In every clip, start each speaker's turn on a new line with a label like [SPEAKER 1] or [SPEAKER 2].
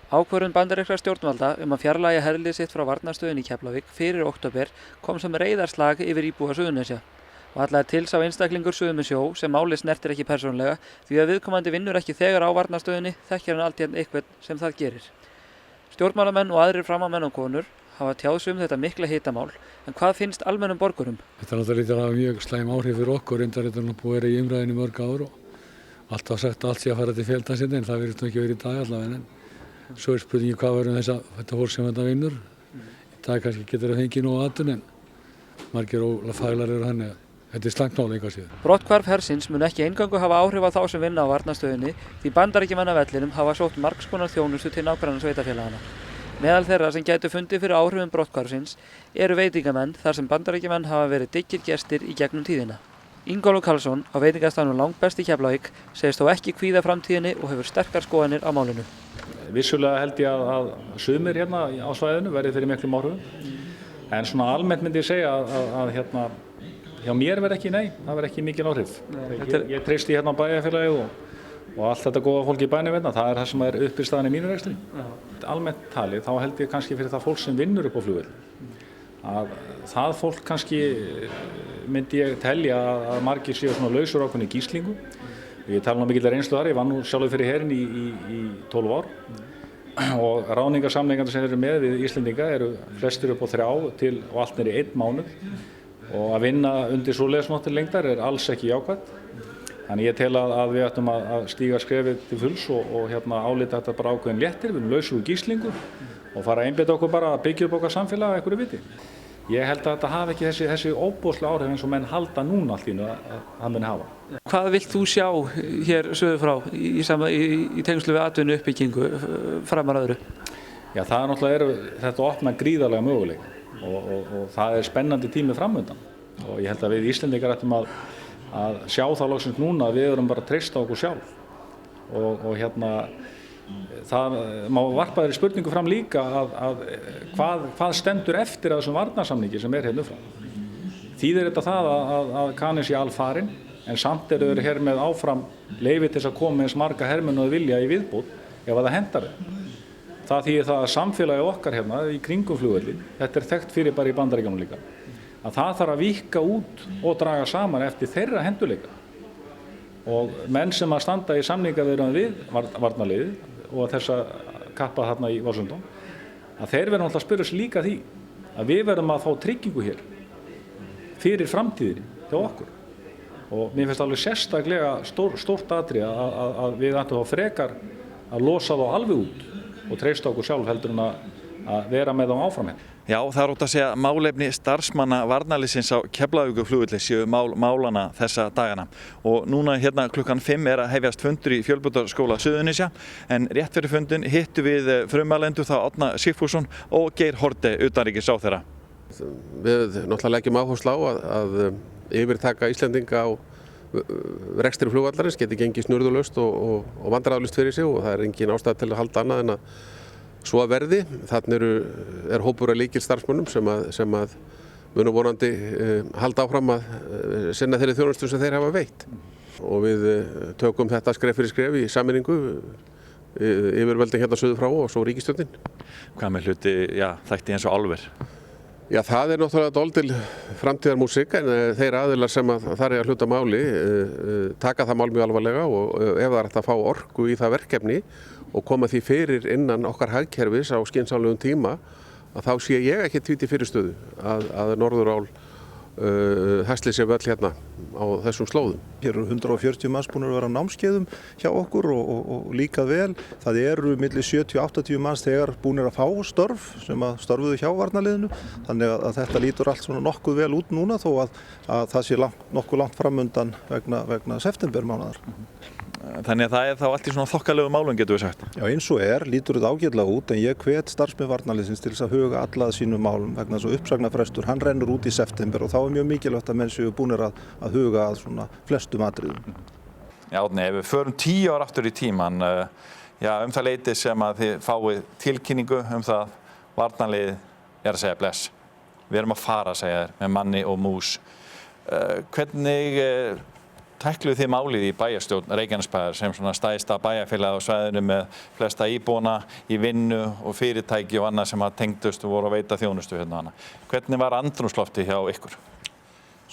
[SPEAKER 1] Ákvörðun bandarískra stjórnvalda að fjarlægja herlið sitt frá varnarstöðinni í Keflavík fyrir október kom sem reiðarslag yfir íbúa Suðurnesja. Og allavega til sá einstaklingur suður með sjó sem málið snertir ekki persónulega því að viðkomandi vinnur ekki þegar á varnarstöðinni þekkir hann alltént eitthvað sem það gerir. Stjórnmálamenn og aðrir framamenn og konur hafa tjáð sig þetta mikla hitamál, en hvað finnst almennum borgurum?
[SPEAKER 2] Þetta er náttúrulega mjög slæm áhrif fyrir okkur, reyndar þetta búið að vera í umræðinni mörg ár og alltaf sagt að allt sé að fara til fjöldansinn, en það virðist ekki verið í dag allavega. En svo er spurningi hvað verður þetta fólk sem þetta vinnur. Í dag kannski getur það fengið nóg atvinnu, en margir faglar eru þannig að þetta er slæmt mál engu að síður.
[SPEAKER 1] Brotthvarf hersins mun ekki eingöngu hafa áhrif á þá sem vinna á varnarstöðinni því Bandaríkjamenn af vellinum hafa sótt margs konar þjónustu til nágranna sveitarfélaganna. Meðal þeirra sem gætu fundið fyrir áhrifum brotthvarfsins eru veitingamenn þar sem Bandaríkjamenn hafa verið dyggir gestir í gegnum tíðina. Ingólfur Karlsson á veitingastaðnum Langbest í Keflavík segist þó ekki kvíða framtíðinni og hefur sterkar skoðanir á málinu.
[SPEAKER 3] Vissulega held ég að sumir hérna á svæðinu verði fyrir miklum áhrifum. En svona almennt myndi ég segja að hérna hjá mér verði ekki það verði ekki mikil áhrif. Ég treysti hérna á bæjarfélagið og allt þetta góða fólk í bænum hérna, það er það sem er uppistaðan í mínu rekstri. Almennt talið þá held ég kannski fyrir það fólk sem vinnur upp á flugvelli. Að það fólk kannski myndi ég telja að margir séu svona lausur ákveðinni gíslingu. Ég tala nú mikillar reynslu þar, ég vann nú sjálfur fyrir herinn í 12 ár og ráðningarsamningarnir sem eru með við Íslendinga eru flestir upp á 3 til og allt niður í 1 mánuð og að vinna undir svoleiðis nóttir lengdar er alls ekki jákvætt. Þannig ég tel að við ættum að stíga skrefið til fulls og hérna álita þetta bara ákveðin léttir, við erum lausur úr gíslingu og fara að einbeita okkur bara að byggja upp okkar samfélag að einhverju viti. Ég held að þetta hafi ekki þessi óbóðslega áhrif eins og menn halda núna allt í einu að það muni hafa.
[SPEAKER 1] Hvað vilt þú sjá hér suður frá í tengslu við atvinnu uppbyggingu framar öðru?
[SPEAKER 3] Já, það er náttúrulega þetta opna gríðarlega möguleika og það er spennandi tími framöndan og ég held að við Íslendingar ættum að sjá það loksins núna að við erum bara að treysta okkur sjálf og hérna það má varpa þeirri spurningu fram líka að hvað stendur eftir að þessum varnarsamningi sem er hérna frá. Þýðir þetta það að kaninn sé alfarinn en samt eru þeir hér með áfram leyfi til þess að koma eins marga hermenn og vilja í viðbót ef það hentar þeim. Það þýðir það að samfélagið okkar hérna í kringum flugvöllinn, þetta er þekkt fyrir bara í Bandaríkjunum líka, að það þarf að víkka út og draga saman eftir þeirra hendurleika. Og menn sem að standa í samningaviðræðum við varnarliðið og þessa kappa þarna í Washington, að þeir verða náttúrulega að spyrja sig líka því að við verðum að fá tryggingu hér fyrir framtíðinni hjá okkur. Og mér finnst alveg sérstaklega stórt atriði að við ættum þá frekar að losa þá alveg út og treysta okkur sjálf heldur en að vera með þá áfram hérna.
[SPEAKER 4] Já, það er ótt að segja málefni starfsmanna varnarliðsins á Keflavíkurflugvelli séu málana þessa dagana. Og núna hérna klukkan 5 er að hefjast fundur í Fjölbrautaskóla Suðurnesja en rétt fyrir fundin hittu við frumalendur þá Árna Sigfússon og Geir Haarde utanríkisráðherra.
[SPEAKER 5] Við náttúrulega leggjum áherslu á að yfirtaka Íslendinga á rekstri flugvallarins geti gengið snurðulaust og vandræðalaust fyrir sig og það er engin ástæða til að halda annað en að svo að verði. Þarna er hópur af lykilstarfsmönnum sem að munu vonandi halda áfram að sinna þeirri þjónustu sem þeir hafa veitt. Og við tökum þetta skref fyrir skref í sameiningu yfirvöldin hérna suður frá og svo ríkisstjórnin.
[SPEAKER 4] Hvað með hluti, þætti eins og álver?
[SPEAKER 5] Já, það er náttúrulega dálítil framtíðarmúsík en þeir aðilar sem þar er að hluta máli taka það mál mjög alvarlega og ef það er að fá orku í það verkefni og koma því fyrir innan okkar hagkerfis á skynsamlegum tíma að þá sé ég ekki tvíti fyrirstöðu að Norðurál hæsli sér völl hérna á þessum slóðum.
[SPEAKER 6] Hér eru 140 manns búin að vera á námskeiðum hjá okkur og líka vel. Það eru milli 70-80 manns þegar búin að fá störf sem að störfuðu hjá varnarliðinu. Þannig að þetta lítur allt svona nokkuð vel út núna þó að það sé nokkuð langt framundan vegna septembermánaðar.
[SPEAKER 4] Þannig að það er þá allt í svona þokkalegu málum getur við sagt.
[SPEAKER 6] Já, eins og lítur þetta ágætlega út en ég hvet starfsmenn varnarliðsins til þess að huga alla að sínum málum vegna þess að uppsagnarfrestur, hann rennur út í september og þá er mjög mikilvægt að menn séu búnir að huga að svona flestum atriðum.
[SPEAKER 4] Já, Árni, ef við förum 10 ár aftur í tíman, það leyti sem að þið fáið tilkynningu það varnarliðið er að segja bless. Við erum að fara, segja þér, með manni og mús. Hvernig tækluðu þið málið í bæjarstjórn Reykjanesbæjar sem svona stærsta bæjarfélag á svæðinu með flesta íbúana í vinnu og fyrirtæki og annað sem að tengdust og voru að veita þjónustu hérna hana. Hvernig var andrúmsloftið hjá ykkur?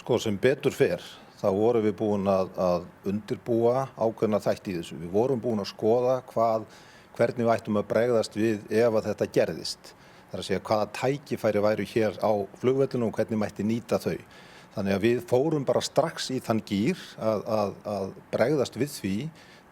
[SPEAKER 6] Sko sem betur fer, þá vorum við búin að undirbúa ákveðna þætti í þessu. Við vorum búin að skoða hvernig við ættum að bregðast við ef að þetta gerðist. Það er að segja hvaða tækifæri væru hér á flugvellinu og hvernig mætti nýta þau. Þannig að við fórum bara strax í þann gír að bregðast við því.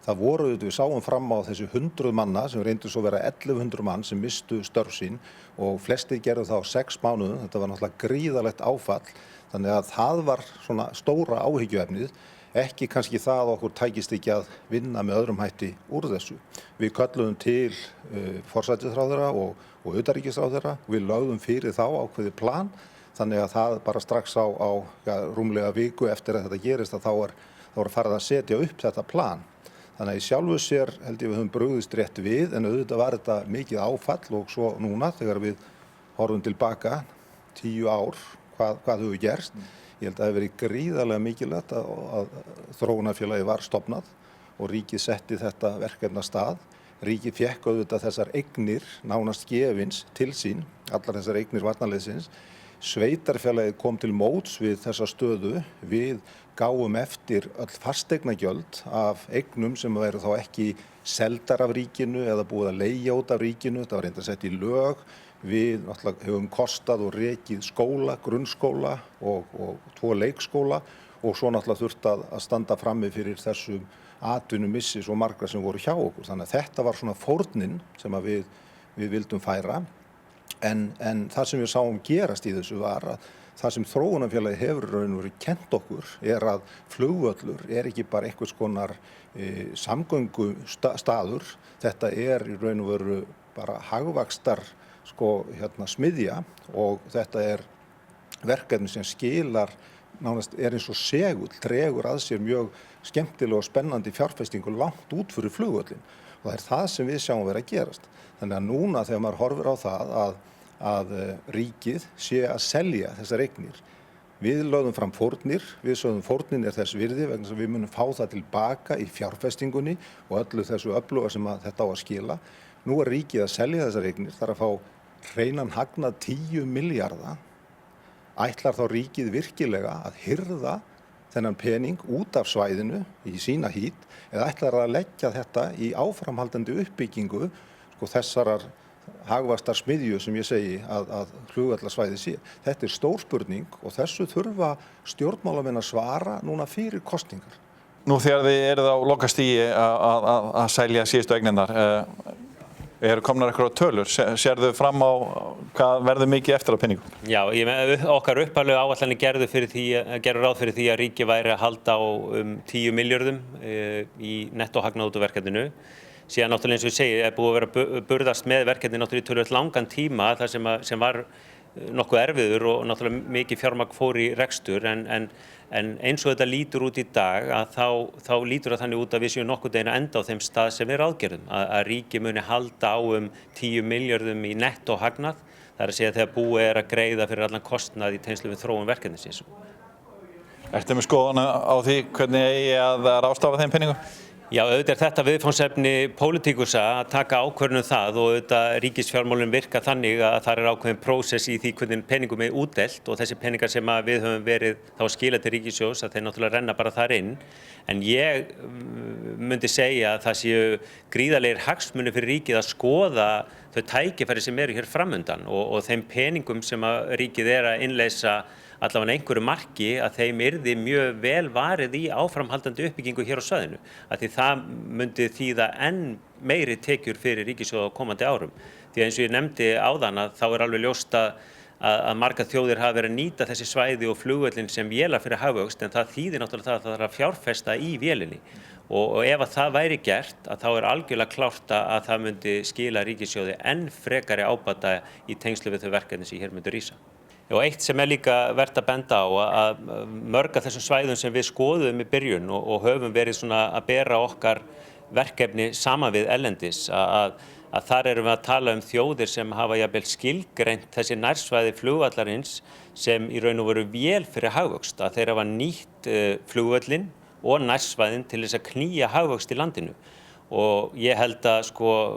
[SPEAKER 6] Það voru, við sáum fram á þessu 100 manna sem reyndu svo vera 1100 mann sem mistu störf sín og flestir gerðu það á 6 mánuðum. Þetta var náttúrulega gríðarlegt áfall. Þannig að það var svona stóra áhyggjuefnið. Ekki kannski það að okkur tækist ekki að vinna með öðrum hætti úr þessu. Við kölluðum til forsætisráðherra og utanríkisráðherra. Við lögðum fyrir þá ákveðið plan. Þannig að það bara strax á rúmlega viku eftir að þetta gerist að þá er farið að setja upp þetta plan. Þannig að í sjálfu sér held ég við höfum brugðist rétt við en auðvitað var þetta mikið áfall og svo núna þegar við horfum tilbaka 10 ár hvað hefur gerst. Ég held að það hefur verið gríðarlega mikilvægt að þróunarfélagið var stofnað og ríkið setti þetta verkefni af stað. Ríkið fékk auðvitað þessar eignir nánast gefins til sín, allar þessar eignir varnarliðsins. Sveitarfélagið kom til móts við þessa stöðu. Við gáum eftir öll fasteignagjöld af eignum sem væru þá ekki seldar af ríkinu eða búið að leigja út af ríkinu. Þetta var reyndar sett í lög. Við náttúrulega hefum kostað og rekið skóla, grunnskóla og 2 leikskóla og svo náttúrulega þurft að standa frammi fyrir þessum atvinnumissi svo margra sem voru hjá okkur. Þannig að þetta var svona fórnin sem að við vildum færa. En það sem við sáum gerast í þessu var að það sem þróunarfélagið hefur raun og veru kennt okkur að flugvöllur ekki bara einhvers konar samgöngustaður. Þetta í raun og veru bara hagvaxtar smiðja og þetta verkefni sem skilar nánast eins og segull, dregur að sér mjög skemmtilega og spennandi fjárfestingu langt út fyrir flugvöllin og það það sem við sjáum vera að gerast. Þannig að núna þegar maður horfir á það að ríkið sé að selja þessar eignir. Við lögðum fram fórnir, við sögðum fórnin þess virði vegna þess að við munum fá það tilbaka í fjárfestingunni og öllu þessu öfluga sem þetta á að skila. Nú ríkið að selja þessar eignir, það að fá hreinan hagnað 10 milljarða. Ætlar þá ríkið virkilega að hirða þennan pening út af svæðinu í sína hít eða ætlar að leggja þetta í áframhaldandi uppbyggingu þessarar hagvaxtar smiðju sem ég segi að flugvallarsvæðið sé. Þetta stór spurning og þessu þurfa stjórnmálamenn að svara núna fyrir kosningar.
[SPEAKER 4] Nú þegar þið eruð á lokastigi að selja síðustu eignirnar, komnar eitthvað tölur? Sérðu fram á hvað verður mikið eftir á peningum?
[SPEAKER 7] Já, okkar upphaflegu áætlanir gerðu ráð fyrir því að ríkið væri að halda á 10 milljörðum í nettóhagnað út af verkefninu. Síðan náttúrulega eins og ég segi, búið að vera burðast með verkefni náttúrulega í töluvert langan tíma þar sem var nokkuð erfiður og náttúrulega mikið fjármagn fór í rekstur en eins og þetta lítur út í dag þá lítur það þannig út að við séum nokkuð deginn að enda á þeim stað sem við ráðgerðum að ríkið muni halda á 10 milljörðum í nettóhagnað. Það að segja þegar búið að greiða fyrir allan kostnað í tengslum við þróun verkefnisins.
[SPEAKER 4] Ertu með skoðun á því hvernig eigi að ráðstafa þeim peningum?
[SPEAKER 7] Já, auðvitað þetta viðfangsefni pólitíkusa að taka ákvörðun það og auðvitað ríkisfjármálin virka þannig að það ákveðin prósess í því hvernig peningum útdeilt og þessi peningar sem við höfum verið þá að skila til ríkissjóðs að þeir náttúrulega renna bara þar inn. En ég myndi segja að það séu gríðarlegir hagsmunir fyrir ríkið að skoða þau tækifæri sem eru hér framundan og þeim peningum sem að ríkið að innleysa allavega einhverju marki að þeim yrði mjög vel varið í áframhaldandi uppbyggingu hér á svæðinu. Því það myndi þýða enn meiri tekjur fyrir ríkissjóð á komandi árum. Því eins og ég nefndi áðan að þá alveg ljóst að margar þjóðir hafa verið að nýta þessi svæði og flugvöllin sem vélar fyrir hagvöxt en það þýðir náttúrulega það að það þarf að fjárfesta í vélinni. Og ef að það væri gert að þá algjörlega klárt að það myndi skila ríkissjóði enn frekari ábata í tengslu við þau verkefni sem hér myndi rísa. Og eitt sem líka vert að benda á að mörg af þessum svæðum sem við skoðum í byrjun og höfum verið svona að bera okkar verkefni saman við erlendis að þar erum við að tala þjóðir sem hafa jafnvel skilgreint þessi nærsvæði flugvallarins sem í raun og veru vél fyrir hagvöxt að þeir hafa nýtt flugvöllin og nærsvæðin til þess að knýja hagvöxt í landinu. Og ég held að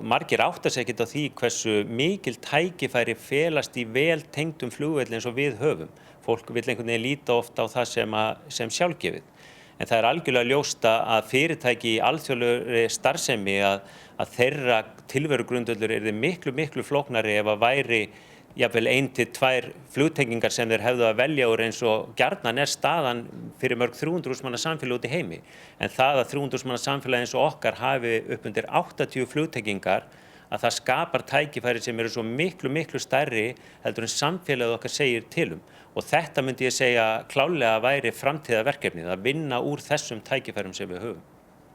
[SPEAKER 7] margir átta sig ekkert á því hversu mikil tækifæri felast í vel tengdum flugvelli eins og við höfum. Fólk vill einhvern veginn líta oft á það sem sjálfgefið. En það algjörlega ljóst að fyrirtæki í alþjóðlegri starfsemi að þeirra tilverugrundvöllur yrði miklu flóknari ef að væri jafnvel 1 til 2 flugtengingar sem þeir hefðu að velja úr eins og gjarnan staðan fyrir mörg 300.000 manna samfélag út í heimi. En það að 300.000 manna samfélag eins og okkar hafi upp undir 80 flugtengingar, að það skapar tækifæri sem eru svo miklu stærri heldur en samfélagið okkar segir til Og þetta myndi ég segja klárlega að væri framtíðarverkefnið, að vinna úr þessum tækifærum sem við höfum.